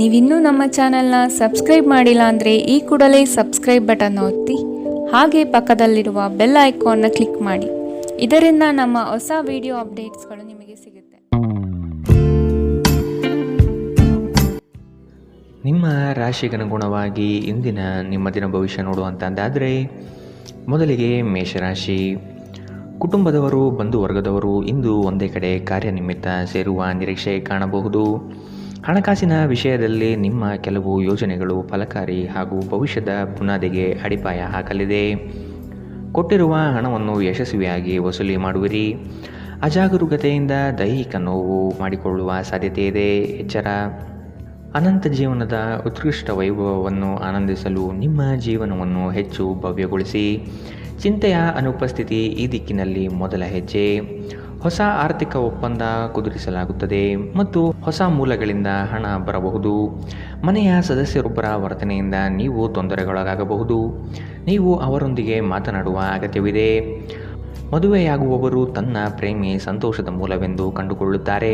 ನೀವಿನ್ನೂ ನಮ್ಮ ಚಾನೆಲ್ನ ಸಬ್ಸ್ಕ್ರೈಬ್ ಮಾಡಿಲ್ಲ ಅಂದರೆ ಈ ಕೂಡಲೇ ಸಬ್ಸ್ಕ್ರೈಬ್ ಬಟನ್ ಒತ್ತಿ ಹಾಗೆ ಪಕ್ಕದಲ್ಲಿರುವ ಬೆಲ್ ಐಕಾನ್ನ ಕ್ಲಿಕ್ ಮಾಡಿ. ಇದರಿಂದ ನಮ್ಮ ಹೊಸ ವಿಡಿಯೋ ಅಪ್ಡೇಟ್ಸ್ಗಳು ನಿಮಗೆ ಸಿಗುತ್ತೆ. ನಿಮ್ಮ ರಾಶಿಗನುಗುಣವಾಗಿ ಇಂದಿನ ನಿಮ್ಮ ದಿನ ಭವಿಷ್ಯ ನೋಡುವಂತಂದಾದರೆ, ಮೊದಲಿಗೆ ಮೇಷರಾಶಿ. ಕುಟುಂಬದವರು, ಬಂಧು ವರ್ಗದವರು ಇಂದು ಒಂದೇ ಕಡೆ ಕಾರ್ಯನಿಮಿತ್ತ ಸೇರುವ ನಿರೀಕ್ಷೆ ಕಾಣಬಹುದು. ಹಣಕಾಸಿನ ವಿಷಯದಲ್ಲಿ ನಿಮ್ಮ ಕೆಲವು ಯೋಜನೆಗಳು ಫಲಕಾರಿ ಹಾಗೂ ಭವಿಷ್ಯದ ಬುನಾದಿಗೆ ಅಡಿಪಾಯ ಹಾಕಲಿದೆ. ಕೊಟ್ಟಿರುವ ಹಣವನ್ನು ಯಶಸ್ವಿಯಾಗಿ ವಸೂಲಿ ಮಾಡುವಿರಿ. ಅಜಾಗರೂಕತೆಯಿಂದ ದೈಹಿಕ ನೋವು ಮಾಡಿಕೊಳ್ಳುವ ಸಾಧ್ಯತೆ ಇದೆ, ಎಚ್ಚರ. ಅನಂತ ಜೀವನದ ಉತ್ಕೃಷ್ಟ ವೈಭವವನ್ನು ಆನಂದಿಸಲು ನಿಮ್ಮ ಜೀವನವನ್ನು ಹೆಚ್ಚು ಭವ್ಯಗೊಳಿಸಿ. ಚಿಂತೆಯ ಅನುಪಸ್ಥಿತಿ ಈ ದಿಕ್ಕಿನಲ್ಲಿ ಮೊದಲ ಹೆಜ್ಜೆ. ಹೊಸ ಆರ್ಥಿಕ ಒಪ್ಪಂದ ಕುದುರಿಸಲಾಗುತ್ತದೆ ಮತ್ತು ಹೊಸ ಮೂಲಗಳಿಂದ ಹಣ ಬರಬಹುದು. ಮನೆಯ ಸದಸ್ಯರೊಬ್ಬರ ವರ್ತನೆಯಿಂದ ನೀವು ತೊಂದರೆಗೊಳಗಾಗಬಹುದು. ನೀವು ಅವರೊಂದಿಗೆ ಮಾತನಾಡುವ ಅಗತ್ಯವಿದೆ. ಮದುವೆಯಾಗುವವರು ತನ್ನ ಪ್ರೇಮಿ ಸಂತೋಷದ ಮೂಲವೆಂದು ಕಂಡುಕೊಳ್ಳುತ್ತಾರೆ.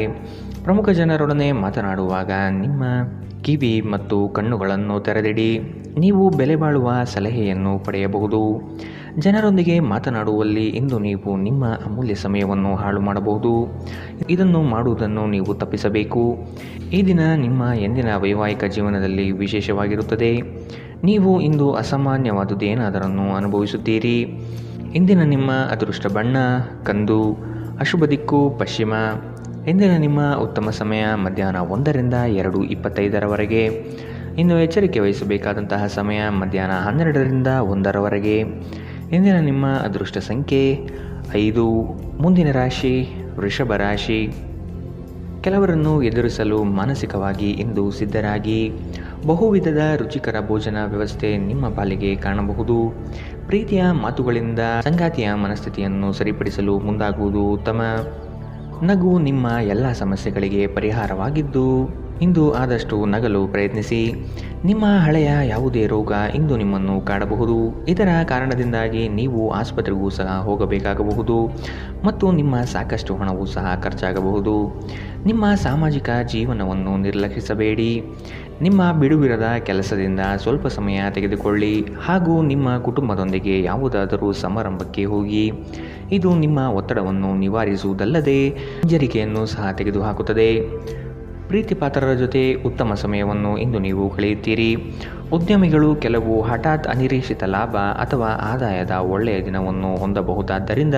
ಪ್ರಮುಖ ಜನರೊಡನೆ ಮಾತನಾಡುವಾಗ ನಿಮ್ಮ ಕಿವಿ ಮತ್ತು ಕಣ್ಣುಗಳನ್ನು ತೆರೆದಿಡಿ. ನೀವು ಬೆಲೆ ಬಾಳುವ ಸಲಹೆಯನ್ನು ಪಡೆಯಬಹುದು. ಜನರೊಂದಿಗೆ ಮಾತನಾಡುವಲ್ಲಿ ಇಂದು ನೀವು ನಿಮ್ಮ ಅಮೂಲ್ಯ ಸಮಯವನ್ನು ಹಾಳು ಮಾಡಬಹುದು. ಇದನ್ನು ಮಾಡುವುದನ್ನು ನೀವು ತಪ್ಪಿಸಬೇಕು. ಈ ದಿನ ನಿಮ್ಮ ಎಂದಿನ ವೈವಾಹಿಕ ಜೀವನದಲ್ಲಿ ವಿಶೇಷವಾಗಿರುತ್ತದೆ. ನೀವು ಇಂದು ಅಸಾಮಾನ್ಯವಾದುದೇನಾದರನ್ನು ಅನುಭವಿಸುತ್ತೀರಿ. ಇಂದಿನ ನಿಮ್ಮ ಅದೃಷ್ಟ ಬಣ್ಣ ಕಂದು, ಅಶುಭ ದಿಕ್ಕು ಪಶ್ಚಿಮ. ಇಂದಿನ ನಿಮ್ಮ ಉತ್ತಮ ಸಮಯ ಮಧ್ಯಾಹ್ನ 1ರಿಂದ 2:25 ಇನ್ನು ಎಚ್ಚರಿಕೆ ವಹಿಸಬೇಕಾದಂತಹ ಸಮಯ ಮಧ್ಯಾಹ್ನ 12ರಿಂದ 1 ಇಂದಿನ ನಿಮ್ಮ ಅದೃಷ್ಟ ಸಂಖ್ಯೆ 5. ಮುಂದಿನ ರಾಶಿ ವೃಷಭ ರಾಶಿ. ಕೆಲವರನ್ನು ಎದುರಿಸಲು ಮಾನಸಿಕವಾಗಿ ಇಂದು ಸಿದ್ಧರಾಗಿ. ಬಹುವಿಧದ ರುಚಿಕರ ಭೋಜನ ವ್ಯವಸ್ಥೆ ನಿಮ್ಮ ಪಾಲಿಗೆ ಕಾಣಬಹುದು. ಪ್ರೀತಿಯ ಮಾತುಗಳಿಂದ ಸಂಗಾತಿಯ ಮನಸ್ಥಿತಿಯನ್ನು ಸರಿಪಡಿಸಲು ಮುಂದಾಗುವುದು ಉತ್ತಮ. ನಗು ನಿಮ್ಮ ಎಲ್ಲ ಸಮಸ್ಯೆಗಳಿಗೆ ಪರಿಹಾರವಾಗಿದ್ದು ಇಂದು ಆದಷ್ಟು ನಗಲು ಪ್ರಯತ್ನಿಸಿ. ನಿಮ್ಮ ಹಳೆಯ ಯಾವುದೇ ರೋಗ ಇಂದು ನಿಮ್ಮನ್ನು ಕಾಡಬಹುದು. ಇದರ ಕಾರಣದಿಂದಾಗಿ ನೀವು ಆಸ್ಪತ್ರೆಗೂ ಸಹ ಹೋಗಬೇಕಾಗಬಹುದು ಮತ್ತು ನಿಮ್ಮ ಸಾಕಷ್ಟು ಹಣವೂ ಸಹ ಖರ್ಚಾಗಬಹುದು. ನಿಮ್ಮ ಸಾಮಾಜಿಕ ಜೀವನವನ್ನು ನಿರ್ಲಕ್ಷಿಸಬೇಡಿ. ನಿಮ್ಮ ಬಿಡುವಿರದ ಕೆಲಸದಿಂದ ಸ್ವಲ್ಪ ಸಮಯ ತೆಗೆದುಕೊಳ್ಳಿ ಹಾಗೂ ನಿಮ್ಮ ಕುಟುಂಬದೊಂದಿಗೆ ಯಾವುದಾದರೂ ಸಮಾರಂಭಕ್ಕೆ ಹೋಗಿ. ಇದು ನಿಮ್ಮ ಒತ್ತಡವನ್ನು ನಿವಾರಿಸುವುದಲ್ಲದೆ ಹಿಂಜರಿಕೆಯನ್ನು ಸಹ ತೆಗೆದುಹಾಕುತ್ತದೆ. ಪ್ರೀತಿಪಾತ್ರರ ಜೊತೆ ಉತ್ತಮ ಸಮಯವನ್ನು ಇಂದು ನೀವು ಕಳೆಯುತ್ತೀರಿ. ಉದ್ಯಮಿಗಳು ಕೆಲವು ಹಠಾತ್ ಅನಿರೀಕ್ಷಿತ ಲಾಭ ಅಥವಾ ಆದಾಯದ ಒಳ್ಳೆಯ ದಿನವನ್ನು ಹೊಂದಬಹುದಾದ್ದರಿಂದ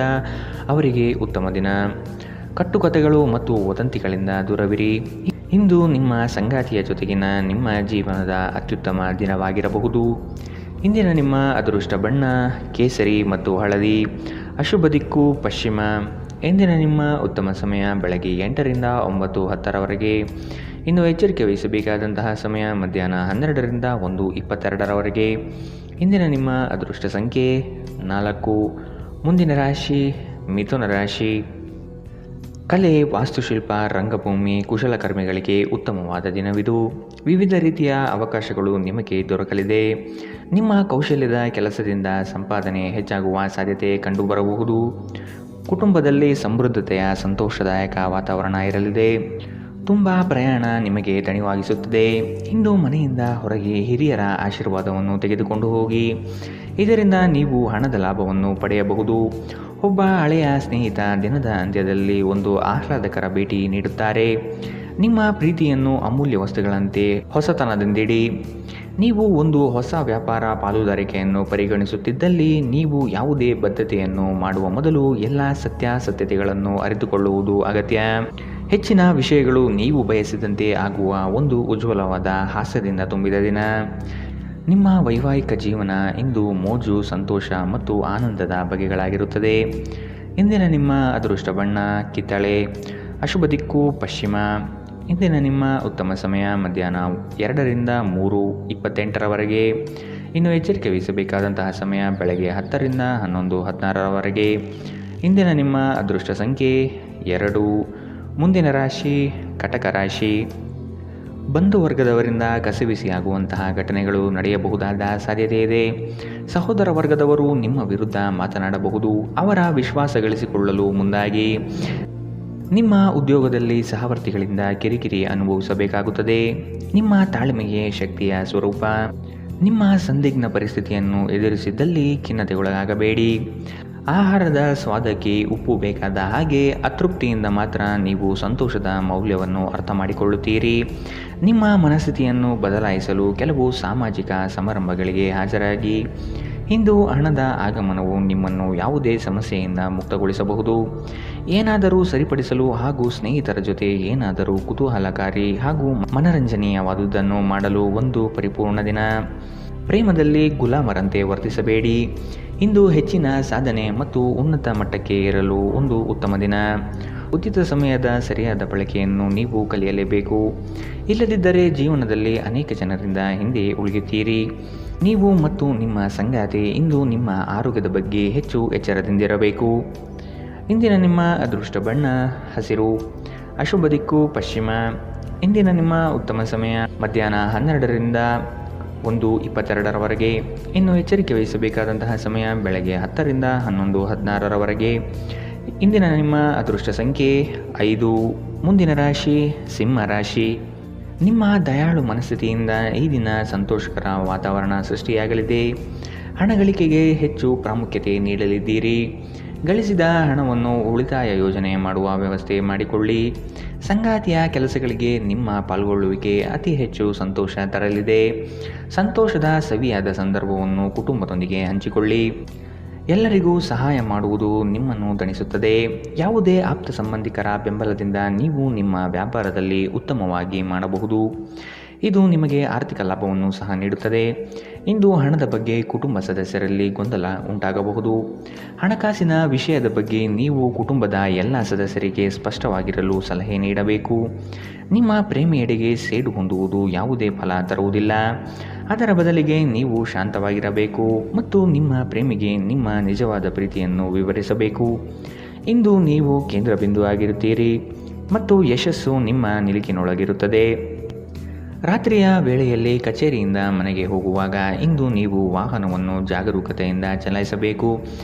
ಅವರಿಗೆ ಉತ್ತಮ ದಿನ. ಕಟ್ಟುಕತೆಗಳು ಮತ್ತು ವದಂತಿಗಳಿಂದ ದೂರವಿರಿ. ಇಂದು ನಿಮ್ಮ ಸಂಗಾತಿಯ ಜೊತೆಗಿನ ನಿಮ್ಮ ಜೀವನದ ಅತ್ಯುತ್ತಮ ದಿನವಾಗಿರಬಹುದು. ಇಂದಿನ ನಿಮ್ಮ ಅದೃಷ್ಟ ಬಣ್ಣ ಕೇಸರಿ ಮತ್ತು ಹಳದಿ, ಅಶುಭ ದಿಕ್ಕು ಪಶ್ಚಿಮ. ಇಂದಿನ ನಿಮ್ಮ ಉತ್ತಮ ಸಮಯ ಬೆಳಗ್ಗೆ 8ರಿಂದ 9:10 ಇನ್ನು ಎಚ್ಚರಿಕೆ ವಹಿಸಬೇಕಾದಂತಹ ಸಮಯ ಮಧ್ಯಾಹ್ನ 12ರಿಂದ 1:22 ಇಂದಿನ ನಿಮ್ಮ ಅದೃಷ್ಟ ಸಂಖ್ಯೆ 4. ಮುಂದಿನ ರಾಶಿ ಮಿಥುನ ರಾಶಿ. ಕಲೆ, ವಾಸ್ತುಶಿಲ್ಪ, ರಂಗಭೂಮಿ, ಕುಶಲಕರ್ಮಿಗಳಿಗೆ ಉತ್ತಮವಾದ ದಿನವಿದು. ವಿವಿಧ ರೀತಿಯ ಅವಕಾಶಗಳು ನಿಮಗೆ ದೊರಕಲಿದೆ. ನಿಮ್ಮ ಕೌಶಲ್ಯದ ಕೆಲಸದಿಂದ ಸಂಪಾದನೆ ಹೆಚ್ಚಾಗುವ ಸಾಧ್ಯತೆ ಕಂಡುಬರಬಹುದು. ಕುಟುಂಬದಲ್ಲಿ ಸಮೃದ್ಧತೆಯ ಸಂತೋಷದಾಯಕ ವಾತಾವರಣ ಇರಲಿದೆ. ತುಂಬ ಪ್ರಯಾಣ ನಿಮಗೆ ದಣಿವಾಗಿಸುತ್ತದೆ. ಇಂದು ಮನೆಯಿಂದ ಹೊರಗೆ ಹಿರಿಯರ ಆಶೀರ್ವಾದವನ್ನು ತೆಗೆದುಕೊಂಡು ಹೋಗಿ. ಇದರಿಂದ ನೀವು ಹಣದ ಲಾಭವನ್ನು ಪಡೆಯಬಹುದು. ಒಬ್ಬ ಹಳೆಯ ಸ್ನೇಹಿತ ದಿನದ ಅಂತ್ಯದಲ್ಲಿ ಒಂದು ಆಹ್ಲಾದಕರ ಭೇಟಿ ನೀಡುತ್ತಾರೆ. ನಿಮ್ಮ ಪ್ರೀತಿಯನ್ನು ಅಮೂಲ್ಯ ವಸ್ತುಗಳಂತೆ ಹೊಸತನದಿಂದಿಡಿ. ನೀವು ಒಂದು ಹೊಸ ವ್ಯಾಪಾರ ಪಾಲುದಾರಿಕೆಯನ್ನು ಪರಿಗಣಿಸುತ್ತಿದ್ದಲ್ಲಿ ನೀವು ಯಾವುದೇ ಬದ್ಧತೆಯನ್ನು ಮಾಡುವ ಮೊದಲು ಎಲ್ಲ ಸತ್ಯಾಸತ್ಯತೆಗಳನ್ನು ಅರಿತುಕೊಳ್ಳುವುದು ಅಗತ್ಯ. ಹೆಚ್ಚಿನ ವಿಷಯಗಳು ನೀವು ಬಯಸಿದಂತೆ ಆಗುವ ಒಂದು ಉಜ್ವಲವಾದ ಹಾಸ್ಯದಿಂದ ತುಂಬಿದ ದಿನ. ನಿಮ್ಮ ವೈವಾಹಿಕ ಜೀವನ ಇಂದು ಮೋಜು, ಸಂತೋಷ ಮತ್ತು ಆನಂದದ ಬಗೆಗಳಾಗಿರುತ್ತದೆ. ಇಂದಿನ ನಿಮ್ಮ ಅದೃಷ್ಟ ಬಣ್ಣ ಕಿತ್ತಳೆ, ಅಶುಭ ದಿಕ್ಕು ಪಶ್ಚಿಮ. ಇಂದಿನ ನಿಮ್ಮ ಉತ್ತಮ ಸಮಯ ಮಧ್ಯಾಹ್ನ 2ರಿಂದ 3:28 ಇನ್ನು ಎಚ್ಚರಿಕೆ ವಹಿಸಬೇಕಾದಂತಹ ಸಮಯ ಬೆಳಗ್ಗೆ 10ರಿಂದ 11:16 ಇಂದಿನ ನಿಮ್ಮ ಅದೃಷ್ಟ ಸಂಖ್ಯೆ 2. ಮುಂದಿನ ರಾಶಿ ಕಟಕ ರಾಶಿ. ಬಂಧು ವರ್ಗದವರಿಂದ ಕಸಿವಿಸಿಯಾಗುವಂತಹ ಘಟನೆಗಳು ನಡೆಯಬಹುದಾದ ಸಾಧ್ಯತೆ ಇದೆ. ಸಹೋದರ ವರ್ಗದವರು ನಿಮ್ಮ ವಿರುದ್ಧ ಮಾತನಾಡಬಹುದು. ಅವರ ವಿಶ್ವಾಸ ಗಳಿಸಿಕೊಳ್ಳಲು ಮುಂದಾಗಿ. ನಿಮ್ಮ ಉದ್ಯೋಗದಲ್ಲಿ ಸಹವರ್ತಿಗಳಿಂದ ಕಿರಿಕಿರಿ ಅನುಭವಿಸಬೇಕಾಗುತ್ತದೆ. ನಿಮ್ಮ ತಾಳ್ಮೆಗೆ ಶಕ್ತಿಯ ಸ್ವರೂಪ. ನಿಮ್ಮ ಸಂದಿಗ್ಧ ಪರಿಸ್ಥಿತಿಯನ್ನು ಎದುರಿಸಿದ್ದಲ್ಲಿ ಖಿನ್ನತೆಗೊಳಗಾಗಬೇಡಿ. ಆಹಾರದ ಸ್ವಾದಕ್ಕೆ ಉಪ್ಪು ಬೇಕಾದ ಹಾಗೆ ಅತೃಪ್ತಿಯಿಂದ ಮಾತ್ರ ನೀವು ಸಂತೋಷದ ಮೌಲ್ಯವನ್ನು ಅರ್ಥ ಮಾಡಿಕೊಳ್ಳುತ್ತೀರಿ. ನಿಮ್ಮ ಮನಸ್ಥಿತಿಯನ್ನು ಬದಲಾಯಿಸಲು ಕೆಲವು ಸಾಮಾಜಿಕ ಸಮಾರಂಭಗಳಿಗೆ ಹಾಜರಾಗಿ. ಇಂದು ಹಣದ ಆಗಮನವು ನಿಮ್ಮನ್ನು ಯಾವುದೇ ಸಮಸ್ಯೆಯಿಂದ ಮುಕ್ತಗೊಳಿಸಬಹುದು. ಏನಾದರೂ ಸರಿಪಡಿಸಲು ಹಾಗೂ ಸ್ನೇಹಿತರ ಜೊತೆ ಏನಾದರೂ ಕುತೂಹಲಕಾರಿ ಹಾಗೂ ಮನರಂಜನೀಯವಾದುದನ್ನು ಮಾಡಲು ಒಂದು ಪರಿಪೂರ್ಣ ದಿನ. ಪ್ರೇಮದಲ್ಲಿ ಗುಲಾಮರಂತೆ ವರ್ತಿಸಬೇಡಿ. ಇಂದು ಹೆಚ್ಚಿನ ಸಾಧನೆ ಮತ್ತು ಉನ್ನತ ಮಟ್ಟಕ್ಕೆ ಏರಲು ಒಂದು ಉತ್ತಮ ದಿನ. ಉಚಿತ ಸಮಯದ ಸರಿಯಾದ ಬಳಕೆಯನ್ನು ನೀವು ಕಲಿಯಲೇಬೇಕು. ಇಲ್ಲದಿದ್ದರೆ ಜೀವನದಲ್ಲಿ ಅನೇಕ ಜನರಿಂದ ಹಿಂದೆ ಉಳಿಯುತ್ತೀರಿ. ನೀವು ಮತ್ತು ನಿಮ್ಮ ಸಂಗಾತಿ ಇಂದು ನಿಮ್ಮ ಆರೋಗ್ಯದ ಬಗ್ಗೆ ಹೆಚ್ಚು ಎಚ್ಚರದಿಂದಿರಬೇಕು. ಇಂದಿನ ನಿಮ್ಮ ಅದೃಷ್ಟ ಬಣ್ಣ ಹಸಿರು. ಅಶುಭ ದಿಕ್ಕು ಪಶ್ಚಿಮ. ಇಂದಿನ ನಿಮ್ಮ ಉತ್ತಮ ಸಮಯ ಮಧ್ಯಾಹ್ನ 12ರಿಂದ 1:22 ಇನ್ನು ಎಚ್ಚರಿಕೆ ವಹಿಸಬೇಕಾದಂತಹ ಸಮಯ ಬೆಳಗ್ಗೆ 10ರಿಂದ 11:16 ಇಂದಿನ ನಿಮ್ಮ ಅದೃಷ್ಟ ಸಂಖ್ಯೆ 5. ಮುಂದಿನ ರಾಶಿ ಸಿಂಹ ರಾಶಿ. ನಿಮ್ಮ ದಯಾಳು ಮನಸ್ಥಿತಿಯಿಂದ ಈ ದಿನ ಸಂತೋಷಕರ ವಾತಾವರಣ ಸೃಷ್ಟಿಯಾಗಲಿದೆ. ಹಣ ಗಳಿಕೆಗೆ ಹೆಚ್ಚು ಪ್ರಾಮುಖ್ಯತೆ ನೀಡಲಿದ್ದೀರಿ. ಗಳಿಸಿದ ಹಣವನ್ನು ಉಳಿತಾಯ ಯೋಜನೆ ಮಾಡುವ ವ್ಯವಸ್ಥೆ ಮಾಡಿಕೊಳ್ಳಿ. ಸಂಗಾತಿಯ ಕೆಲಸಗಳಿಗೆ ನಿಮ್ಮ ಪಾಲ್ಗೊಳ್ಳುವಿಕೆ ಅತಿ ಹೆಚ್ಚು ಸಂತೋಷ ತರಲಿದೆ. ಸಂತೋಷದ ಸವಿಯಾದ ಸಂದರ್ಭವನ್ನು ಕುಟುಂಬದೊಂದಿಗೆ ಹಂಚಿಕೊಳ್ಳಿ. ಎಲ್ಲರಿಗೂ ಸಹಾಯ ಮಾಡುವುದು ನಿಮ್ಮನ್ನು ದಣಿಸುತ್ತದೆ. ಯಾವುದೇ ಆಪ್ತ ಸಂಬಂಧಿಕರ ಬೆಂಬಲದಿಂದ ನೀವು ನಿಮ್ಮ ವ್ಯಾಪಾರದಲ್ಲಿ ಉತ್ತಮವಾಗಿ ಮಾಡಬಹುದು. ಇದು ನಿಮಗೆ ಆರ್ಥಿಕ ಲಾಭವನ್ನು ಸಹ ನೀಡುತ್ತದೆ. ಇಂದು ಹಣದ ಬಗ್ಗೆ ಕುಟುಂಬ ಸದಸ್ಯರಲ್ಲಿ ಗೊಂದಲ ಉಂಟಾಗಬಹುದು. ಹಣಕಾಸಿನ ವಿಷಯದ ಬಗ್ಗೆ ನೀವು ಕುಟುಂಬದ ಎಲ್ಲ ಸದಸ್ಯರಿಗೆ ಸ್ಪಷ್ಟವಾಗಿರಲು ಸಲಹೆ ನೀಡಬೇಕು. ನಿಮ್ಮ ಪ್ರೇಮಿಯೆಡೆಗೆ ಸೇಡು ಹೊಂದುವುದು ಯಾವುದೇ ಫಲ ತರುವುದಿಲ್ಲ. ಅದರ ಬದಲಿಗೆ ನೀವು ಶಾಂತವಾಗಿರಬೇಕು ಮತ್ತು ನಿಮ್ಮ ಪ್ರೇಮಿಗೆ ನಿಮ್ಮ ನಿಜವಾದ ಪ್ರೀತಿಯನ್ನು ವಿವರಿಸಬೇಕು. ಇಂದು ನೀವು ಕೇಂದ್ರ ಬಿಂದು ಆಗಿರುತ್ತೀರಿ ಮತ್ತು ಯಶಸ್ಸು ನಿಮ್ಮ ನಿಲುಕಿನೊಳಗಿರುತ್ತದೆ. ರಾತ್ರಿಯ ವೇಳೆಯಲ್ಲಿ ಕಚೇರಿಯಿಂದ ಮನೆಗೆ ಹೋಗುವಾಗ ಇಂದು ನೀವು ವಾಹನವನ್ನು ಜಾಗರೂಕತೆಯಿಂದ ಚಲಾಯಿಸಬೇಕು.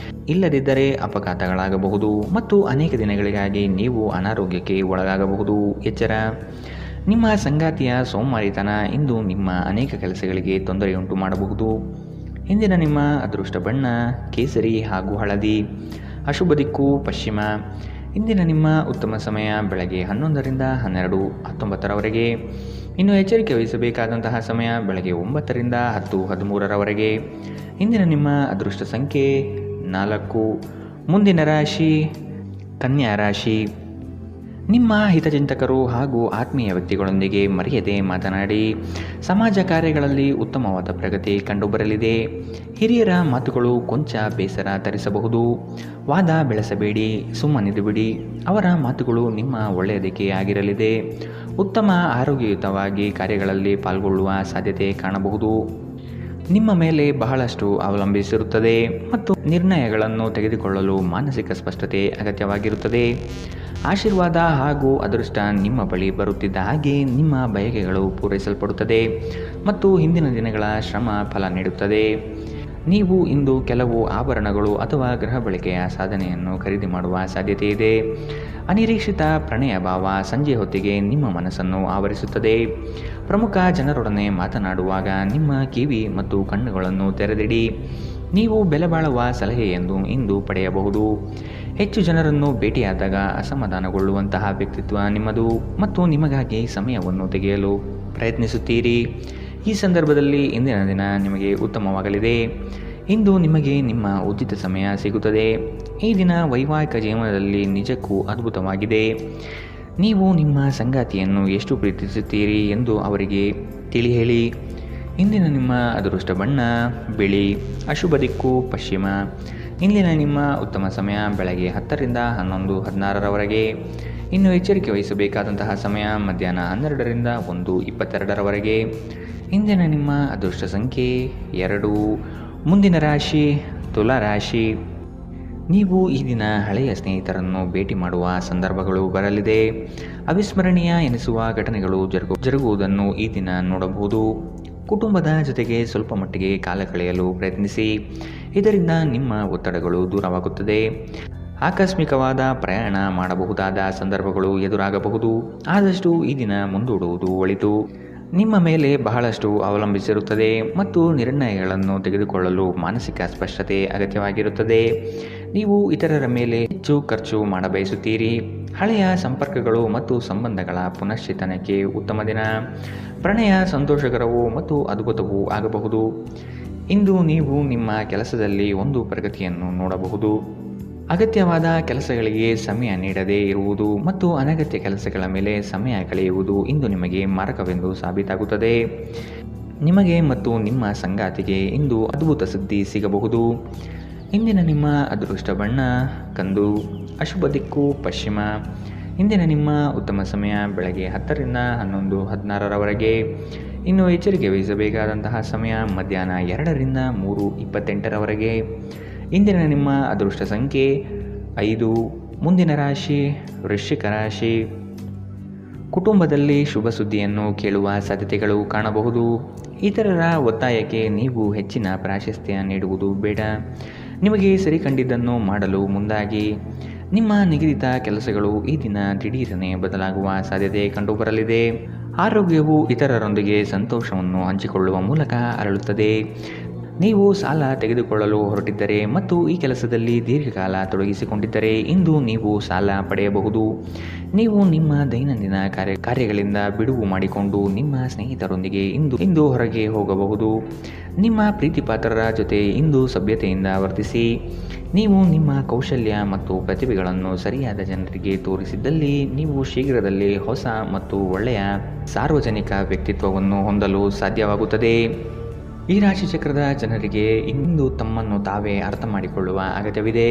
ಇಲ್ಲದಿದ್ದರೆ ಅಪಘಾತಗಳಾಗಬಹುದು ಮತ್ತು ಅನೇಕ ದಿನಗಳಿಗಾಗಿ ನೀವು ಅನಾರೋಗ್ಯಕ್ಕೆ ಒಳಗಾಗಬಹುದು. ಎಚ್ಚರ. ನಿಮ್ಮ ಸಂಗಾತಿಯ ಸೋಮಾರಿತನ ಇಂದು ನಿಮ್ಮ ಅನೇಕ ಕೆಲಸಗಳಿಗೆ ತೊಂದರೆಯುಂಟು ಮಾಡಬಹುದು. ಇಂದಿನ ನಿಮ್ಮ ಅದೃಷ್ಟ ಬಣ್ಣ ಕೇಸರಿ ಹಾಗೂ ಹಳದಿ. ಅಶುಭ ದಿಕ್ಕು ಪಶ್ಚಿಮ. ಇಂದಿನ ನಿಮ್ಮ ಉತ್ತಮ ಸಮಯ ಬೆಳಗ್ಗೆ 11ರಿಂದ 12:19 ಇನ್ನು ಎಚ್ಚರಿಕೆ ವಹಿಸಬೇಕಾದಂತಹ ಸಮಯ ಬೆಳಗ್ಗೆ 9ರಿಂದ 10:13 ಇಂದಿನ ನಿಮ್ಮ ಅದೃಷ್ಟ ಸಂಖ್ಯೆ 4. ಮುಂದಿನ ರಾಶಿ ಕನ್ಯಾ ರಾಶಿ. ನಿಮ್ಮ ಹಿತಚಿಂತಕರು ಹಾಗೂ ಆತ್ಮೀಯ ವ್ಯಕ್ತಿಗಳೊಂದಿಗೆ ಮರೆಯದೆ ಮಾತನಾಡಿ. ಸಮಾಜ ಕಾರ್ಯಗಳಲ್ಲಿ ಉತ್ತಮವಾದ ಪ್ರಗತಿ ಕಂಡುಬರಲಿದೆ. ಹಿರಿಯರ ಮಾತುಗಳು ಕೊಂಚ ಬೇಸರ ತರಿಸಬಹುದು. ವಾದ ಬೆಳೆಸಬೇಡಿ, ಸುಮ್ಮನಿದು ಬಿಡಿ. ಅವರ ಮಾತುಗಳು ನಿಮ್ಮ ಒಳ್ಳೆಯದಕ್ಕೆ ಆಗಿರಲಿದೆ. ಉತ್ತಮ ಆರೋಗ್ಯಯುತವಾಗಿ ಕಾರ್ಯಗಳಲ್ಲಿ ಪಾಲ್ಗೊಳ್ಳುವ ಸಾಧ್ಯತೆ ಕಾಣಬಹುದು. ನಿಮ್ಮ ಮೇಲೆ ಬಹಳಷ್ಟು ಅವಲಂಬಿಸಿರುತ್ತದೆ ಮತ್ತು ನಿರ್ಣಯಗಳನ್ನು ತೆಗೆದುಕೊಳ್ಳಲು ಮಾನಸಿಕ ಸ್ಪಷ್ಟತೆ ಅಗತ್ಯವಾಗಿರುತ್ತದೆ. ಆಶೀರ್ವಾದ ಹಾಗೂ ಅದೃಷ್ಟ ನಿಮ್ಮ ಬಳಿ ಬರುತ್ತಿದ್ದ ಹಾಗೆ ನಿಮ್ಮ ಬಯಕೆಗಳು ಪೂರೈಸಲ್ಪಡುತ್ತದೆ ಮತ್ತು ಹಿಂದಿನ ದಿನಗಳ ಶ್ರಮ ಫಲ ನೀಡುತ್ತದೆ. ನೀವು ಇಂದು ಕೆಲವು ಆಭರಣಗಳು ಅಥವಾ ಗೃಹ ಬಳಕೆಯ ಸಾಧನೆಯನ್ನು ಖರೀದಿ ಮಾಡುವ ಸಾಧ್ಯತೆ ಇದೆ. ಅನಿರೀಕ್ಷಿತ ಪ್ರಣಯ ಭಾವ ಸಂಜೆ ಹೊತ್ತಿಗೆ ನಿಮ್ಮ ಮನಸ್ಸನ್ನು ಆವರಿಸುತ್ತದೆ. ಪ್ರಮುಖ ಜನರೊಡನೆ ಮಾತನಾಡುವಾಗ ನಿಮ್ಮ ಕಿವಿ ಮತ್ತು ಕಣ್ಣುಗಳನ್ನು ತೆರೆದಿಡಿ. ನೀವು ಬೆಲೆ ಬಾಳುವ ಸಲಹೆಯನ್ನು ಇಂದು ಪಡೆಯಬಹುದು. ಹೆಚ್ಚು ಜನರನ್ನು ಭೇಟಿಯಾದಾಗ ಅಸಮಾಧಾನಗೊಳ್ಳುವಂತಹ ವ್ಯಕ್ತಿತ್ವ ನಿಮ್ಮದು ಮತ್ತು ನಿಮಗಾಗಿ ಸಮಯವನ್ನು ತೆಗೆಯಲು ಪ್ರಯತ್ನಿಸುತ್ತೀರಿ. ಈ ಸಂದರ್ಭದಲ್ಲಿ ಇಂದಿನ ದಿನ ನಿಮಗೆ ಉತ್ತಮವಾಗಲಿದೆ. ಇಂದು ನಿಮಗೆ ನಿಮ್ಮ ಉಚಿತ ಸಮಯ ಸಿಗುತ್ತದೆ. ಈ ದಿನ ವೈವಾಹಿಕ ಜೀವನದಲ್ಲಿ ನಿಜಕ್ಕೂ ಅದ್ಭುತವಾಗಿದೆ. ನೀವು ನಿಮ್ಮ ಸಂಗಾತಿಯನ್ನು ಎಷ್ಟು ಪ್ರೀತಿಸುತ್ತೀರಿ ಎಂದು ಅವರಿಗೆ ತಿಳಿ ಹೇಳಿ. ಇಂದಿನ ನಿಮ್ಮ ಅದೃಷ್ಟ ಬಣ್ಣ ಬಿಳಿ. ಅಶುಭ ದಿಕ್ಕು ಪಶ್ಚಿಮ. ಇಂದಿನ ನಿಮ್ಮ ಉತ್ತಮ ಸಮಯ ಬೆಳಗ್ಗೆ 10ರಿಂದ 11:16 ಇನ್ನು ಎಚ್ಚರಿಕೆ ವಹಿಸಬೇಕಾದಂತಹ ಸಮಯ ಮಧ್ಯಾಹ್ನ 12ರಿಂದ 1:22 ಇಂದಿನ ನಿಮ್ಮ ಅದೃಷ್ಟ ಸಂಖ್ಯೆ 2. ಮುಂದಿನ ರಾಶಿ ತುಲಾ ರಾಶಿ. ನೀವು ಈ ದಿನ ಹಳೆಯ ಸ್ನೇಹಿತರನ್ನು ಭೇಟಿ ಮಾಡುವ ಸಂದರ್ಭಗಳು ಬರಲಿದೆ. ಅವಿಸ್ಮರಣೀಯ ಎನಿಸುವ ಘಟನೆಗಳು ಜರುಗುವುದನ್ನು ಈ ದಿನ ನೋಡಬಹುದು. ಕುಟುಂಬದ ಜೊತೆಗೆ ಸ್ವಲ್ಪ ಮಟ್ಟಿಗೆ ಕಾಲ ಕಳೆಯಲು ಪ್ರಯತ್ನಿಸಿ. ಇದರಿಂದ ನಿಮ್ಮ ಒತ್ತಡಗಳು ದೂರವಾಗುತ್ತದೆ. ಆಕಸ್ಮಿಕವಾದ ಪ್ರಯಾಣ ಮಾಡಬಹುದಾದ ಸಂದರ್ಭಗಳು ಎದುರಾಗಬಹುದು. ಆದಷ್ಟು ಈ ದಿನ ಮುಂದೂಡುವುದು ಒಳಿತು. ನಿಮ್ಮ ಮೇಲೆ ಬಹಳಷ್ಟು ಅವಲಂಬಿಸಿರುತ್ತದೆ ಮತ್ತು ನಿರ್ಣಯಗಳನ್ನು ತೆಗೆದುಕೊಳ್ಳಲು ಮಾನಸಿಕ ಸ್ಪಷ್ಟತೆ ಅಗತ್ಯವಾಗಿರುತ್ತದೆ. ನೀವು ಇತರರ ಮೇಲೆ ಹೆಚ್ಚು ಖರ್ಚು ಮಾಡಬಯಸುತ್ತೀರಿ. ಹಳೆಯ ಸಂಪರ್ಕಗಳು ಮತ್ತು ಸಂಬಂಧಗಳ ಪುನಶ್ಚೇತನಕ್ಕೆ ಉತ್ತಮ ದಿನ. ಪ್ರಣಯ ಸಂತೋಷಕರವೂ ಮತ್ತು ಅದ್ಭುತವೂ ಆಗಬಹುದು. ಇಂದು ನೀವು ನಿಮ್ಮ ಕೆಲಸದಲ್ಲಿ ಒಂದು ಪ್ರಗತಿಯನ್ನು ನೋಡಬಹುದು. ಅಗತ್ಯವಾದ ಕೆಲಸಗಳಿಗೆ ಸಮಯ ನೀಡದೇ ಇರುವುದು ಮತ್ತು ಅನಗತ್ಯ ಕೆಲಸಗಳ ಮೇಲೆ ಸಮಯ ಕಳೆಯುವುದು ಇಂದು ನಿಮಗೆ ಮಾರಕವೆಂದು ಸಾಬೀತಾಗುತ್ತದೆ. ನಿಮಗೆ ಮತ್ತು ನಿಮ್ಮ ಸಂಗಾತಿಗೆ ಇಂದು ಅದ್ಭುತ ಸುದ್ದಿ ಸಿಗಬಹುದು. ಇಂದಿನ ನಿಮ್ಮ ಅದೃಷ್ಟ ಬಣ್ಣ ಕಂದು. ಅಶುಭ ದಿಕ್ಕು ಪಶ್ಚಿಮ. ಇಂದಿನ ನಿಮ್ಮ ಉತ್ತಮ ಸಮಯ ಬೆಳಗ್ಗೆ 10 ರಿಂದ 11:16 ಇನ್ನು ಎಚ್ಚರಿಕೆ ವಹಿಸಬೇಕಾದಂತಹ ಸಮಯ ಮಧ್ಯಾಹ್ನ 2 ರಿಂದ 3:28 ಇಂದಿನ ನಿಮ್ಮ ಅದೃಷ್ಟ ಸಂಖ್ಯೆ 5. ಮುಂದಿನ ರಾಶಿ ವೃಶ್ಚಿಕ ರಾಶಿ. ಕುಟುಂಬದಲ್ಲಿ ಶುಭ ಸುದ್ದಿಯನ್ನು ಕೇಳುವ ಸಾಧ್ಯತೆಗಳು ಕಾಣಬಹುದು. ಇತರರ ಒತ್ತಾಯಕ್ಕೆ ನೀವು ಹೆಚ್ಚಿನ ಪ್ರಾಶಸ್ತ್ಯ ನೀಡುವುದು ಬೇಡ. ನಿಮಗೆ ಸರಿ ಕಂಡಿದ್ದನ್ನು ಮಾಡಲು ಮುಂದಾಗಿ. ನಿಮ್ಮ ನಿಗದಿತ ಕೆಲಸಗಳು ಈ ದಿನ ದಿಢೀರನೆ ಬದಲಾಗುವ ಸಾಧ್ಯತೆ ಕಂಡುಬರಲಿದೆ. ಆರೋಗ್ಯವು ಇತರರೊಂದಿಗೆ ಸಂತೋಷವನ್ನು ಹಂಚಿಕೊಳ್ಳುವ ಮೂಲಕ ಅರಳುತ್ತದೆ. ನೀವು ಸಾಲ ತೆಗೆದುಕೊಳ್ಳಲು ಹೊರಟಿದ್ದರೆ ಮತ್ತು ಈ ಕೆಲಸದಲ್ಲಿ ದೀರ್ಘಕಾಲ ತೊಡಗಿಸಿಕೊಂಡಿದ್ದರೆ ಇಂದು ನೀವು ಸಾಲ ಪಡೆಯಬಹುದು. ನೀವು ನಿಮ್ಮ ದೈನಂದಿನ ಕಾರ್ಯಗಳಿಂದ ಬಿಡುವು ಮಾಡಿಕೊಂಡು ನಿಮ್ಮ ಸ್ನೇಹಿತರೊಂದಿಗೆ ಇಂದು ಹೊರಗೆ ಹೋಗಬಹುದು. ನಿಮ್ಮ ಪ್ರೀತಿಪಾತ್ರರ ಜೊತೆ ಇಂದು ಸಭ್ಯತೆಯಿಂದ ವರ್ತಿಸಿ. ನೀವು ನಿಮ್ಮ ಕೌಶಲ್ಯ ಮತ್ತು ಪ್ರತಿಭೆಗಳನ್ನು ಸರಿಯಾದ ಜನರಿಗೆ ತೋರಿಸಿದ್ದಲ್ಲಿ ನೀವು ಶೀಘ್ರದಲ್ಲೇ ಹೊಸ ಮತ್ತು ಒಳ್ಳೆಯ ಸಾರ್ವಜನಿಕ ವ್ಯಕ್ತಿತ್ವವನ್ನು ಹೊಂದಲು ಸಾಧ್ಯವಾಗುತ್ತದೆ. ಈ ರಾಶಿಚಕ್ರದ ಜನರಿಗೆ ಇಂದು ತಮ್ಮನ್ನು ತಾವೇ ಅರ್ಥ ಮಾಡಿಕೊಳ್ಳುವ ಅಗತ್ಯವಿದೆ.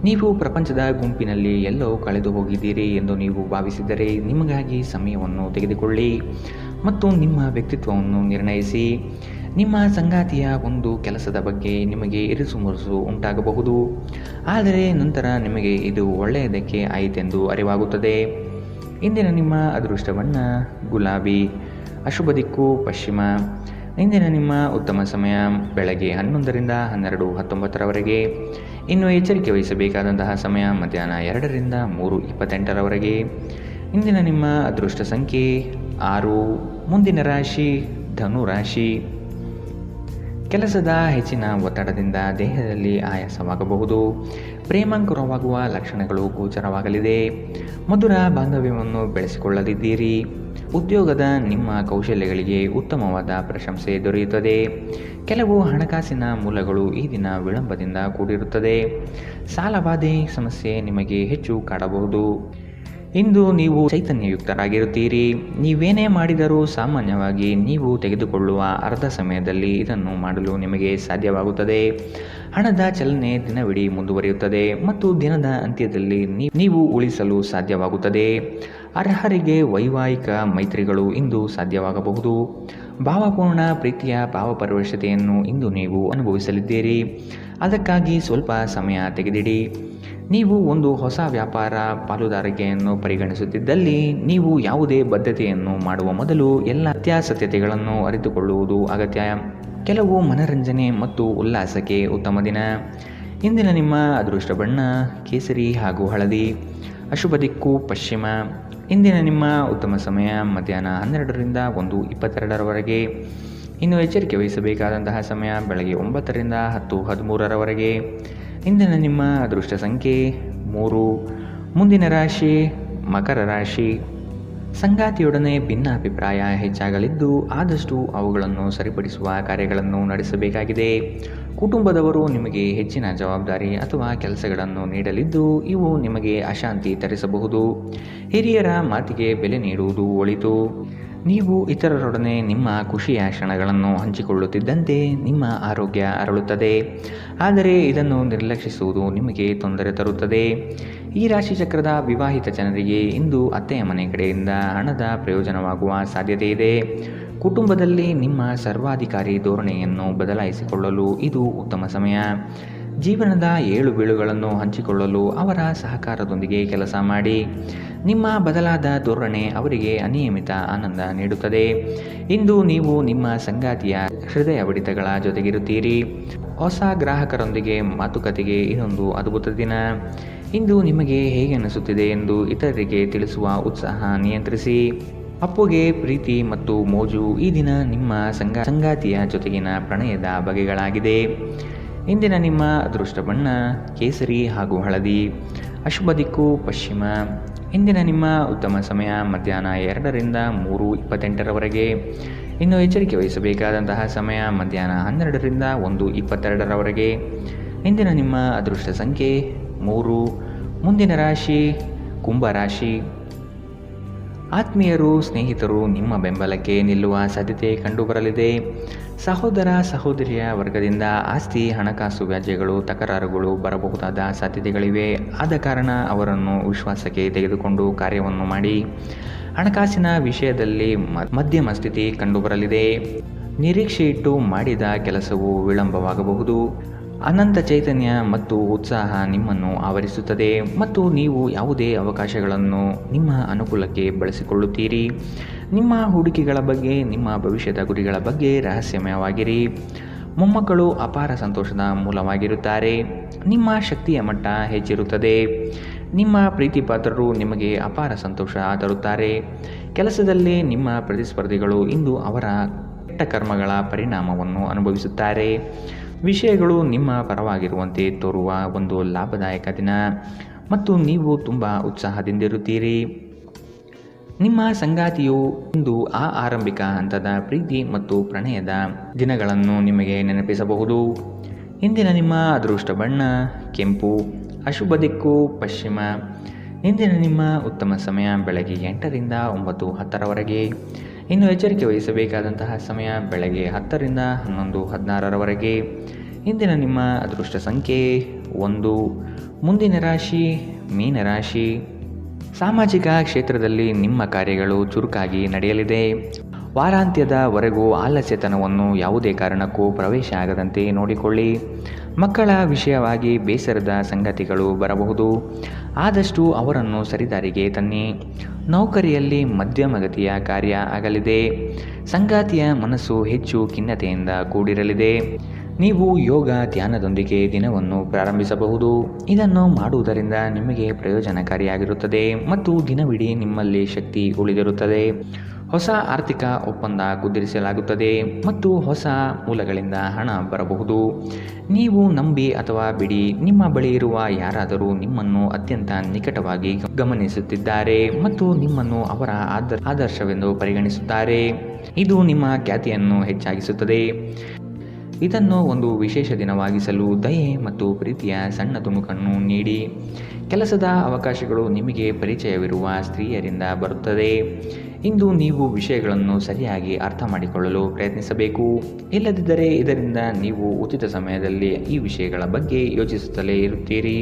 ನೀವು ಪ್ರಪಂಚದ ಗುಂಪಿನಲ್ಲಿ ಎಲ್ಲೋ ಕಳೆದು ಹೋಗಿದ್ದೀರಿ ಎಂದು ನೀವು ಭಾವಿಸಿದರೆ ನಿಮಗಾಗಿ ಸಮಯವನ್ನು ತೆಗೆದುಕೊಳ್ಳಿ ಮತ್ತು ನಿಮ್ಮ ವ್ಯಕ್ತಿತ್ವವನ್ನು ನಿರ್ಣಯಿಸಿ. ನಿಮ್ಮ ಸಂಗಾತಿಯ ಒಂದು ಕೆಲಸದ ಬಗ್ಗೆ ನಿಮಗೆ ಇರಿಸುಮುರುಸು ಉಂಟಾಗಬಹುದು, ಆದರೆ ನಂತರ ನಿಮಗೆ ಇದು ಒಳ್ಳೆಯದಕ್ಕೆ ಆಯಿತೆಂದು ಅರಿವಾಗುತ್ತದೆ. ಇಂದಿನ ನಿಮ್ಮ ಅದೃಷ್ಟ ಬಣ್ಣ ಗುಲಾಬಿ. ಅಶುಭ ದಿಕ್ಕು ಪಶ್ಚಿಮ. ಇಂದಿನ ನಿಮ್ಮ ಉತ್ತಮ ಸಮಯ ಬೆಳಗ್ಗೆ 11 ರಿಂದ 12:19 ಇನ್ನು ಎಚ್ಚರಿಕೆ ವಹಿಸಬೇಕಾದಂತಹ ಸಮಯ ಮಧ್ಯಾಹ್ನ 2 ರಿಂದ 3:28 ಇಂದಿನ ನಿಮ್ಮ ಅದೃಷ್ಟ ಸಂಖ್ಯೆ 6. ಮುಂದಿನ ರಾಶಿ ಧನು ರಾಶಿ. ಕೆಲಸದ ಹೆಚ್ಚಿನ ಒತ್ತಡದಿಂದ ದೇಹದಲ್ಲಿ ಆಯಾಸವಾಗಬಹುದು. ಪ್ರೇಮಾಂಕುರವಾಗುವ ಲಕ್ಷಣಗಳು ಗೋಚರವಾಗಲಿದೆ. ಮಧುರ ಬಾಂಧವ್ಯವನ್ನು ಬೆಳೆಸಿಕೊಳ್ಳಲಿದ್ದೀರಿ. ಉದ್ಯೋಗದ ನಿಮ್ಮ ಕೌಶಲ್ಯಗಳಿಗೆ ಉತ್ತಮವಾದ ಪ್ರಶಂಸೆ ದೊರೆಯುತ್ತದೆ. ಕೆಲವು ಹಣಕಾಸಿನ ಮೂಲಗಳು ಈ ದಿನ ವಿಳಂಬದಿಂದ ಕೂಡಿರುತ್ತದೆ. ಸಾಲಬಾಧೆ ಸಮಸ್ಯೆ ನಿಮಗೆ ಹೆಚ್ಚು ಕಾಡಬಹುದು. ಇಂದು ನೀವು ಚೈತನ್ಯಯುಕ್ತರಾಗಿರುತ್ತೀರಿ. ನೀವೇನೇ ಮಾಡಿದರೂ ಸಾಮಾನ್ಯವಾಗಿ ನೀವು ತೆಗೆದುಕೊಳ್ಳುವ ಅರ್ಧ ಸಮಯದಲ್ಲಿ ಇದನ್ನು ಮಾಡಲು ನಿಮಗೆ ಸಾಧ್ಯವಾಗುತ್ತದೆ. ಹಣದ ಚಲನೆ ದಿನವಿಡೀ ಮುಂದುವರಿಯುತ್ತದೆ ಮತ್ತು ದಿನದ ಅಂತ್ಯದಲ್ಲಿ ನೀವು ಉಳಿಸಲು ಸಾಧ್ಯವಾಗುತ್ತದೆ. ಅರ್ಹರಿಗೆ ವೈವಾಹಿಕ ಮೈತ್ರಿಗಳು ಇಂದು ಸಾಧ್ಯವಾಗಬಹುದು. ಭಾವಪೂರ್ಣ ಪ್ರೀತಿಯ ಭಾವಪರವಶತೆಯನ್ನು ಇಂದು ನೀವು ಅನುಭವಿಸಲಿದ್ದೀರಿ. ಅದಕ್ಕಾಗಿ ಸ್ವಲ್ಪ ಸಮಯ ತೆಗೆದಿಡಿ. ನೀವು ಒಂದು ಹೊಸ ವ್ಯಾಪಾರ ಪಾಲುದಾರಿಕೆಯನ್ನು ಪರಿಗಣಿಸುತ್ತಿದ್ದಲ್ಲಿ ನೀವು ಯಾವುದೇ ಬದ್ಧತೆಯನ್ನು ಮಾಡುವ ಮೊದಲು ಎಲ್ಲ ಸತ್ಯಾಸತ್ಯತೆಗಳನ್ನು ಅರಿತುಕೊಳ್ಳುವುದು ಅಗತ್ಯ. ಕೆಲವು ಮನರಂಜನೆ ಮತ್ತು ಉಲ್ಲಾಸಕ್ಕೆ ಉತ್ತಮ ದಿನ. ಇಂದಿನ ನಿಮ್ಮ ಅದೃಷ್ಟ ಬಣ್ಣ ಕೇಸರಿ ಹಾಗೂ ಹಳದಿ. ಅಶುಭ ದಿಕ್ಕು ಪಶ್ಚಿಮ. ಇಂದಿನ ನಿಮ್ಮ ಉತ್ತಮ ಸಮಯ ಮಧ್ಯಾಹ್ನ 12 ರಿಂದ 1:22 ಇನ್ನು ಎಚ್ಚರಿಕೆ ವಹಿಸಬೇಕಾದಂತಹ ಸಮಯ ಬೆಳಗ್ಗೆ 9 ರಿಂದ 10:13 ಇಂದಿನ ನಿಮ್ಮ ಅದೃಷ್ಟ ಸಂಖ್ಯೆ 3. ಮುಂದಿನ ರಾಶಿ ಮಕರ ರಾಶಿ. ಸಂಗಾತಿಯೊಡನೆ ಭಿನ್ನಾಭಿಪ್ರಾಯ ಹೆಚ್ಚಾಗಲಿದ್ದು ಆದಷ್ಟು ಅವುಗಳನ್ನು ಸರಿಪಡಿಸುವ ಕಾರ್ಯಗಳನ್ನು ನಡೆಸಬೇಕಾಗಿದೆ. ಕುಟುಂಬದವರು ನಿಮಗೆ ಹೆಚ್ಚಿನ ಜವಾಬ್ದಾರಿ ಅಥವಾ ಕೆಲಸಗಳನ್ನು ನೀಡಲಿದ್ದು ಇವು ನಿಮಗೆ ಅಶಾಂತಿ ತರಿಸಬಹುದು. ಹಿರಿಯರ ಮಾತಿಗೆ ಬೆಲೆ ನೀಡುವುದು ಒಳಿತು. ನೀವು ಇತರರೊಡನೆ ನಿಮ್ಮ ಖುಷಿಯ ಕ್ಷಣಗಳನ್ನು ಹಂಚಿಕೊಳ್ಳುತ್ತಿದ್ದಂತೆ ನಿಮ್ಮ ಆರೋಗ್ಯ ಅರಳುತ್ತದೆ, ಆದರೆ ಇದನ್ನು ನಿರ್ಲಕ್ಷಿಸುವುದು ನಿಮಗೆ ತೊಂದರೆ ತರುತ್ತದೆ. ಈ ರಾಶಿಚಕ್ರದ ವಿವಾಹಿತ ಜನರಿಗೆ ಇಂದು ಅತ್ತೆಯ ಮನೆ ಕಡೆಯಿಂದ ಹಣದ ಪ್ರಯೋಜನವಾಗುವ ಸಾಧ್ಯತೆ ಇದೆ. ಕುಟುಂಬದಲ್ಲಿ ನಿಮ್ಮ ಸರ್ವಾಧಿಕಾರಿ ಧೋರಣೆಯನ್ನು ಬದಲಾಯಿಸಿಕೊಳ್ಳಲು ಇದು ಉತ್ತಮ ಸಮಯ. ಜೀವನದ ಏಳುಬೀಳುಗಳನ್ನು ಹಂಚಿಕೊಳ್ಳಲು ಅವರ ಸಹಕಾರದೊಂದಿಗೆ ಕೆಲಸ ಮಾಡಿ. ನಿಮ್ಮ ಬದಲಾದ ಧೋರಣೆ ಅವರಿಗೆ ಅನಿಯಮಿತ ಆನಂದ ನೀಡುತ್ತದೆ. ಇಂದು ನೀವು ನಿಮ್ಮ ಸಂಗಾತಿಯ ಹೃದಯ ಬಡಿತಗಳ ಜೊತೆಗಿರುತ್ತೀರಿ. ಹೊಸ ಗ್ರಾಹಕರೊಂದಿಗೆ ಮಾತುಕತೆಗೆ ಇದೊಂದು ಅದ್ಭುತ ದಿನ. ಇಂದು ನಿಮಗೆ ಹೇಗೆ ಅನಿಸುತ್ತಿದೆ ಎಂದು ಇತರರಿಗೆ ತಿಳಿಸುವ ಉತ್ಸಾಹ ನಿಯಂತ್ರಿಸಿ. ಅಪ್ಪುಗೆ ಪ್ರೀತಿ ಮತ್ತು ಮೋಜು ಈ ದಿನ ನಿಮ್ಮ ಸಂಗಾತಿಯ ಜೊತೆಗಿನ ಪ್ರಣಯದ ಬಗೆಗಳಾಗಿದೆ. ಇಂದಿನ ನಿಮ್ಮ ಅದೃಷ್ಟ ಬಣ್ಣ ಕೇಸರಿ ಹಾಗೂ ಹಳದಿ. ಅಶುಭ ದಿಕ್ಕು ಪಶ್ಚಿಮ. ಇಂದಿನ ನಿಮ್ಮ ಉತ್ತಮ ಸಮಯ ಮಧ್ಯಾಹ್ನ 2ರಿಂದ 3:28ರವರೆಗೆ. ಇನ್ನು ಎಚ್ಚರಿಕೆ ವಹಿಸಬೇಕಾದಂತಹ ಸಮಯ ಮಧ್ಯಾಹ್ನ 12ರಿಂದ 1:22ರವರೆಗೆ. ಇಂದಿನ ನಿಮ್ಮ ಅದೃಷ್ಟ ಸಂಖ್ಯೆ 3. ಮುಂದಿನ ರಾಶಿ ಕುಂಭರಾಶಿ. ಆತ್ಮೀಯರು ಸ್ನೇಹಿತರು ನಿಮ್ಮ ಬೆಂಬಲಕ್ಕೆ ನಿಲ್ಲುವ ಸಾಧ್ಯತೆ ಕಂಡುಬರಲಿದೆ. ಸಹೋದರ ಸಹೋದರಿಯ ವರ್ಗದಿಂದ ಆಸ್ತಿ ಹಣಕಾಸು ವ್ಯಾಜ್ಯಗಳು ತಕರಾರುಗಳು ಬರಬಹುದಾದ ಸಾಧ್ಯತೆಗಳಿವೆ. ಆದ ಕಾರಣ ಅವರನ್ನು ವಿಶ್ವಾಸಕ್ಕೆ ತೆಗೆದುಕೊಂಡು ಕಾರ್ಯವನ್ನು ಮಾಡಿ. ಹಣಕಾಸಿನ ವಿಷಯದಲ್ಲಿ ಮಧ್ಯಮ ಸ್ಥಿತಿ ಕಂಡುಬರಲಿದೆ. ನಿರೀಕ್ಷೆ ಇಟ್ಟು ಮಾಡಿದ ಕೆಲಸವು ವಿಳಂಬವಾಗಬಹುದು. ಅನಂತ ಚೈತನ್ಯ ಮತ್ತು ಉತ್ಸಾಹ ನಿಮ್ಮನ್ನು ಆವರಿಸುತ್ತದೆ ಮತ್ತು ನೀವು ಯಾವುದೇ ಅವಕಾಶಗಳನ್ನು ನಿಮ್ಮ ಅನುಕೂಲಕ್ಕೆ ಬಳಸಿಕೊಳ್ಳುತ್ತೀರಿ. ನಿಮ್ಮ ಹೂಡಿಕೆಗಳ ಬಗ್ಗೆ ನಿಮ್ಮ ಭವಿಷ್ಯದ ಗುರಿಗಳ ಬಗ್ಗೆ ರಹಸ್ಯಮಯವಾಗಿರಿ. ಮೊಮ್ಮಕ್ಕಳು ಅಪಾರ ಸಂತೋಷದ ಮೂಲವಾಗಿರುತ್ತಾರೆ. ನಿಮ್ಮ ಶಕ್ತಿಯ ಮಟ್ಟ ಹೆಚ್ಚಿರುತ್ತದೆ. ನಿಮ್ಮ ಪ್ರೀತಿಪಾತ್ರರು ನಿಮಗೆ ಅಪಾರ ಸಂತೋಷ ತರುತ್ತಾರೆ. ಕೆಲಸದಲ್ಲಿ ನಿಮ್ಮ ಪ್ರತಿಸ್ಪರ್ಧಿಗಳು ಇಂದು ಅವರ ಕೆಟ್ಟ ಕರ್ಮಗಳ ಪರಿಣಾಮವನ್ನು ಅನುಭವಿಸುತ್ತಾರೆ. ವಿಷಯಗಳು ನಿಮ್ಮ ಪರವಾಗಿರುವಂತೆ ತೋರುವ ಒಂದು ಲಾಭದಾಯಕ ದಿನ ಮತ್ತು ನೀವು ತುಂಬ ಉತ್ಸಾಹದಿಂದಿರುತ್ತೀರಿ. ನಿಮ್ಮ ಸಂಗಾತಿಯು ಇಂದು ಆರಂಭಿಕ ಹಂತದ ಪ್ರೀತಿ ಮತ್ತು ಪ್ರಣಯದ ದಿನಗಳನ್ನು ನಿಮಗೆ ನೆನಪಿಸಬಹುದು. ಇಂದಿನ ನಿಮ್ಮ ಅದೃಷ್ಟ ಬಣ್ಣ ಕೆಂಪು. ಅಶುಭ ದಿಕ್ಕು ಪಶ್ಚಿಮ. ಇಂದಿನ ನಿಮ್ಮ ಉತ್ತಮ ಸಮಯ ಬೆಳಗ್ಗೆ 8ರಿಂದ 9:10ರವರೆಗೆ. ಇನ್ನು ಎಚ್ಚರಿಕೆ ವಹಿಸಬೇಕಾದಂತಹ ಸಮಯ ಬೆಳಗ್ಗೆ 10ರಿಂದ 11:16ರವರೆಗೆ. ಇಂದಿನ ನಿಮ್ಮ ಅದೃಷ್ಟ ಸಂಖ್ಯೆ 1. ಮುಂದಿನ ರಾಶಿ ಮೀನರಾಶಿ. ಸಾಮಾಜಿಕ ಕ್ಷೇತ್ರದಲ್ಲಿ ನಿಮ್ಮ ಕಾರ್ಯಗಳು ಚುರುಕಾಗಿ ನಡೆಯಲಿದೆ. ವಾರಾಂತ್ಯದವರೆಗೂ ಆಲಸ್ಯತನವನ್ನು ಯಾವುದೇ ಕಾರಣಕ್ಕೂ ಪ್ರವೇಶ ಆಗದಂತೆ ನೋಡಿಕೊಳ್ಳಿ. ಮಕ್ಕಳ ವಿಷಯವಾಗಿ ಬೇಸರದ ಸಂಗತಿಗಳು ಬರಬಹುದು. ಆದಷ್ಟು ಅವರನ್ನು ಸರಿದಾರಿಗೆ ತನ್ನಿ. ನೌಕರಿಯಲ್ಲಿ ಮಧ್ಯಮಗತಿಯ ಕಾರ್ಯ ಆಗಲಿದೆ. ಸಂಗಾತಿಯ ಮನಸ್ಸು ಹೆಚ್ಚು ಖಿನ್ನತೆಯಿಂದ ಕೂಡಿರಲಿದೆ. ನೀವು ಯೋಗ ಧ್ಯಾನದೊಂದಿಗೆ ದಿನವನ್ನು ಪ್ರಾರಂಭಿಸಬಹುದು. ಇದನ್ನು ಮಾಡುವುದರಿಂದ ನಿಮಗೆ ಪ್ರಯೋಜನಕಾರಿಯಾಗಿರುತ್ತದೆ ಮತ್ತು ದಿನವಿಡೀ ನಿಮ್ಮಲ್ಲಿ ಶಕ್ತಿ ಉಳಿದಿರುತ್ತದೆ. ಹೊಸ ಆರ್ಥಿಕ ಒಪ್ಪಂದ ಕುದುರಿಸಲಾಗುತ್ತದೆ ಮತ್ತು ಹೊಸ ಮೂಲಗಳಿಂದ ಹಣ ಬರಬಹುದು. ನೀವು ನಂಬಿ ಅಥವಾ ಬಿಡಿ, ನಿಮ್ಮ ಬಳಿ ಇರುವ ಯಾರಾದರೂ ನಿಮ್ಮನ್ನು ಅತ್ಯಂತ ನಿಕಟವಾಗಿ ಗಮನಿಸುತ್ತಿದ್ದಾರೆ ಮತ್ತು ನಿಮ್ಮನ್ನು ಅವರ ಆದರ್ಶವೆಂದು ಪರಿಗಣಿಸುತ್ತಾರೆ. ಇದು ನಿಮ್ಮ ಖ್ಯಾತಿಯನ್ನು ಹೆಚ್ಚಾಗಿಸುತ್ತದೆ. ಇದನ್ನು ಒಂದು ವಿಶೇಷ ದಿನವಾಗಿಸಲು ದಯೆ ಮತ್ತು ಪ್ರೀತಿಯ ಸಣ್ಣ ತುಣುಕನ್ನು ನೀಡಿ. ಕೆಲಸದ ಅವಕಾಶಗಳು ನಿಮಗೆ ಪರಿಚಯವಿರುವ ಸ್ತ್ರೀಯರಿಂದ ಬರುತ್ತದೆ. ಇಂದು ನೀವು ವಿಷಯಗಳನ್ನು ಸರಿಯಾಗಿ ಅರ್ಥ ಮಾಡಿಕೊಳ್ಳಲು ಪ್ರಯತ್ನಿಸಬೇಕು. ಇಲ್ಲದಿದ್ದರೆ ಇದರಿಂದ ನೀವು ಉಚಿತ ಸಮಯದಲ್ಲಿ ಈ ವಿಷಯಗಳ ಬಗ್ಗೆ ಯೋಚಿಸುತ್ತಲೇ ಇರುತ್ತೀರಿ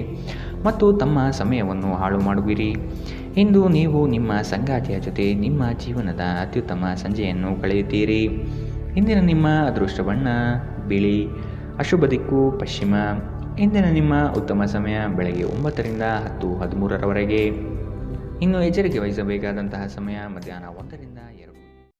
ಮತ್ತು ತಮ್ಮ ಸಮಯವನ್ನು ಹಾಳು ಮಾಡುವಿರಿ. ಇಂದು ನೀವು ನಿಮ್ಮ ಸಂಗಾತಿಯ ಜೊತೆ ನಿಮ್ಮ ಜೀವನದ ಅತ್ಯುತ್ತಮ ಸಂಜೆಯನ್ನು ಕಳೆಯುತ್ತೀರಿ. ಇಂದಿನ ನಿಮ್ಮ ಅದೃಷ್ಟ ಬಣ್ಣ ಬಿಳಿ. ಅಶುಭ ದಿಕ್ಕು ಪಶ್ಚಿಮ. ಇಂದಿನ ನಿಮ್ಮ ಉತ್ತಮ ಸಮಯ ಬೆಳಗ್ಗೆ 9ರಿಂದ 10:13ರವರೆಗೆ. ಇನ್ನು ಎಚ್ಚರಿಕೆ ವಹಿಸಬೇಕಾದಂತಹ ಸಮಯ ಮಧ್ಯಾಹ್ನ 1ರಿಂದ